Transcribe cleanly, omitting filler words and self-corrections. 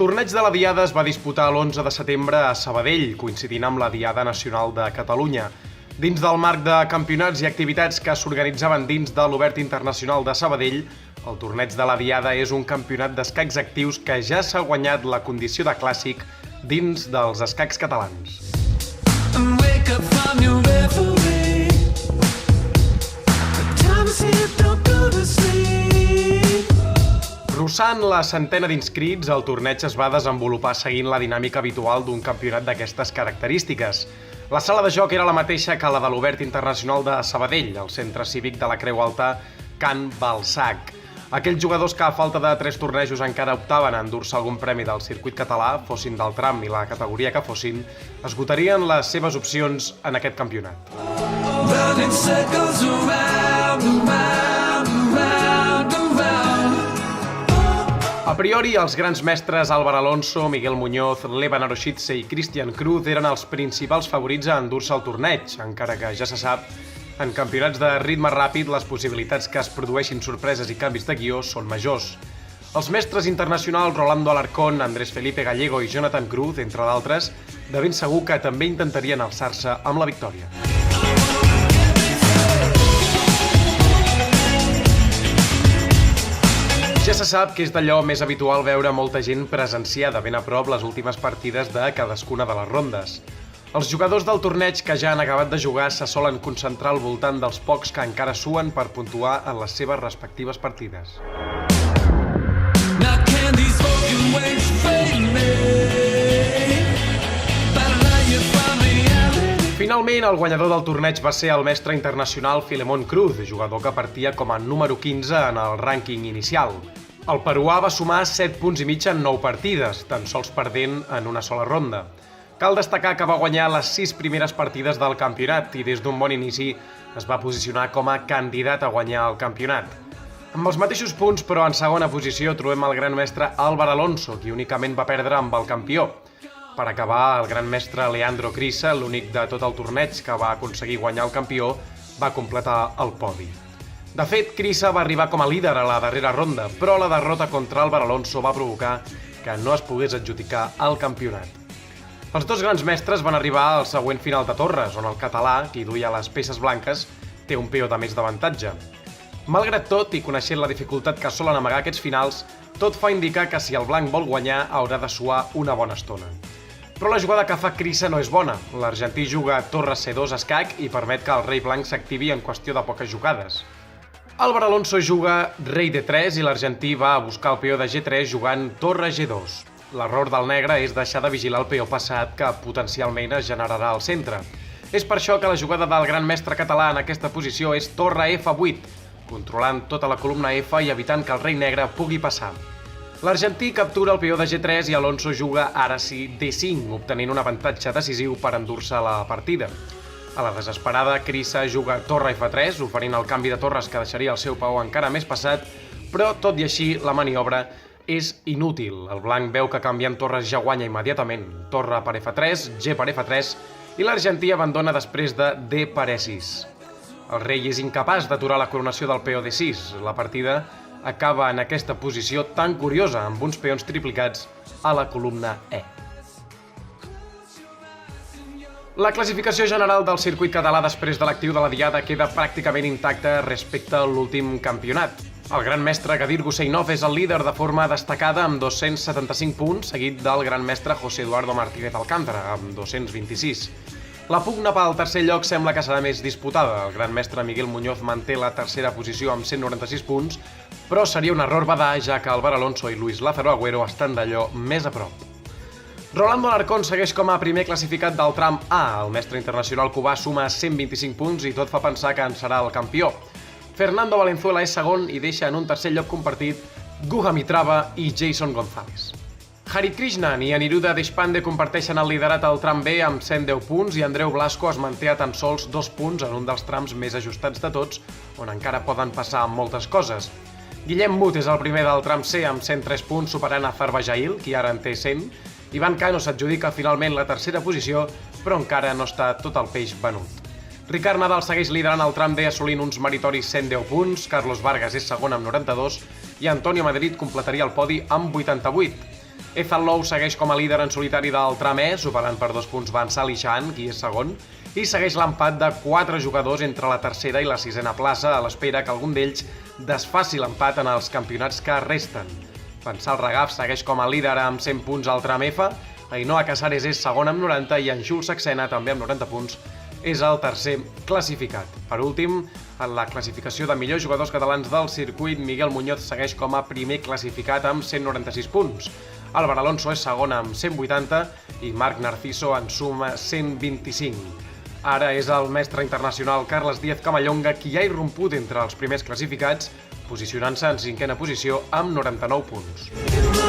torneig de la Diada es va disputar l'11 de setembre a Sabadell, coincidint amb la Diada Nacional de Catalunya. Dins del marc de campionats i activitats que s'organitzaven dins de l'Obert Internacional de Sabadell, el torneig de la Diada és un campionat d'escacs actius que ja s'ha guanyat la condició de clàssic dins dels escacs catalans. Russant la centena d'inscrits, el torneig es va desenvolupar seguint la dinàmica habitual d'un campionat d'aquestes característiques. La sala de joc era la mateixa que la de l'Obert Internacional de Sabadell, al centre cívic de la Creu Alta Can Balsac. Aquells jugadors que a falta de 3 tornejos encara optaven a endur-se algun premi del circuit català, fossin del tram i la categoria que fossin, esgotarien les seves opcions en aquest campionat. A priori, els grans mestres Álvaro Alonso, Miguel Muñoz, Levan Aroshitse i Cristian Cruz eren els principals favorits a endur-se el torneig, encara que ja se sap, en campionats de ritme ràpid les possibilitats que es produeixin sorpreses i canvis de guió són majors. Els mestres internacionals Rolando Alarcón, Andrés Felipe Gallego i Jonathan Cruz, entre d'altres, de ben segur que també intentarien alçar-se amb la victòria. Ja se sap que és d'allò més habitual veure molta gent presenciar de ben a prop les últimes partides de cadascuna de les rondes. Els jugadors del torneig que ja han acabat de jugar se solen concentrar al voltant dels pocs que encara suen per puntuar en les seves respectives partides. Finalment, el guanyador del torneig va ser el mestre internacional Filemón Cruz, jugador que partia com a número 15 en el rànquing inicial. El peruà va sumar 7 punts i mig en 9 partides, tan sols perdent en una sola ronda. Cal destacar que va guanyar les 6 primeres partides del campionat i des d'un bon inici es va posicionar com a candidat a guanyar el campionat. Amb els mateixos punts, però en segona posició, trobem el gran mestre Álvaro Alonso, qui únicament va perdre amb el campió. Per acabar, el gran mestre Leandro Crissa, l'únic de tot el torneig que va aconseguir guanyar el campió, va completar el podi. De fet, Crissa va arribar com a líder a la darrera ronda, però la derrota contra Álvaro Alonso va provocar que no es pogués adjudicar el campionat. Els dos grans mestres van arribar al següent final de torres, on el català, qui duia les peces blanques, té un peó de més d'avantatge. Malgrat tot, i coneixent la dificultat que solen amagar aquests finals, tot fa indicar que si el blanc vol guanyar haurà de suar una bona estona. Però la jugada que fa Crissa no és bona. L'argentí juga torre C2 escac i permet que el rei blanc s'activi en qüestió de poques jugades. Álvaro Alonso juga rei D3 i l'argentí va a buscar el peó de G3 jugant torre G2. L'error del negre és deixar de vigilar el peó passat que potencialment es generarà al centre. És per això que la jugada del gran mestre català en aquesta posició és torre F8, controlant tota la columna F i evitant que el rei negre pugui passar. L'argentí captura el peó de G3 i Alonso juga ara sí D5, obtenint un avantatge decisiu per endur-se la partida. A la desesperada, Crissa juga torre F3, oferint el canvi de torres que deixaria el seu peó encara més passat, però tot i així la maniobra és inútil. El blanc veu que canviant torres ja guanya immediatament. Torre per F3, G per F3 i l'argentí abandona després de D per E6. El rei és incapaç d'aturar la coronació del peó D6. La partida acaba en aquesta posició tan curiosa, amb uns peons triplicats a la columna E. La classificació general del circuit català després de l'actiu de la Diada queda pràcticament intacta respecte a l'últim campionat. El gran mestre Gadir Guseinov és el líder de forma destacada amb 275 punts, seguit del gran mestre José Eduardo Martínez Alcántara, amb 226. La pugna pel tercer lloc sembla que serà més disputada. El gran mestre Miguel Muñoz manté la tercera posició amb 196 punts, però seria un error badar, ja que Álvaro Alonso i Luis Lázaro Agüero estan d'allò més a prop. Rolando Alarcón segueix com a primer classificat del tram A. El mestre internacional cubà suma 125 punts i tot fa pensar que en serà el campió. Fernando Valenzuela és segon i deixa en un tercer lloc compartit Guga Mitrava i Jason González. Harit Krishnan i Aniruddha Deshpande comparteixen el liderat al tram B amb 110 punts i Andreu Blasco es manté a tan sols 2 punts en un dels trams més ajustats de tots, on encara poden passar moltes coses. Guillem Mut és el primer del tram C amb 103 punts, superant a Zarbajail, qui ara en té 100. Ivan Cano s'adjudica finalment la tercera posició, però encara no està tot el peix venut. Ricard Nadal segueix liderant el tram D assolint uns meritoris 110 punts, Carlos Vargas és segon amb 92 i Antonio Madrid completaria el podi amb 88. Ethan Lowe segueix com a líder en solitari del tram E, superant per 2 punts Van Salishan, qui és segon, i segueix l'empat de 4 jugadors entre la tercera i la sisena plaça a l'espera que algun d'ells desfaci l'empat en els campionats que resten. Pensal Regaf segueix com a líder amb 100 punts al tram F, Ainhoa Casares és segon amb 90 i en Jules Saxena, també amb 90 punts, és el tercer classificat. Per últim, en la classificació de millors jugadors catalans del circuit, Miguel Muñoz segueix com a primer classificat amb 196 punts. Álvaro Alonso és segon amb 180 i Marc Narciso en suma 125. Ara és el mestre internacional Carles Díaz Camallonga qui ha irromput entre els primers classificats, posicionant-se en cinquena posició amb 99 punts.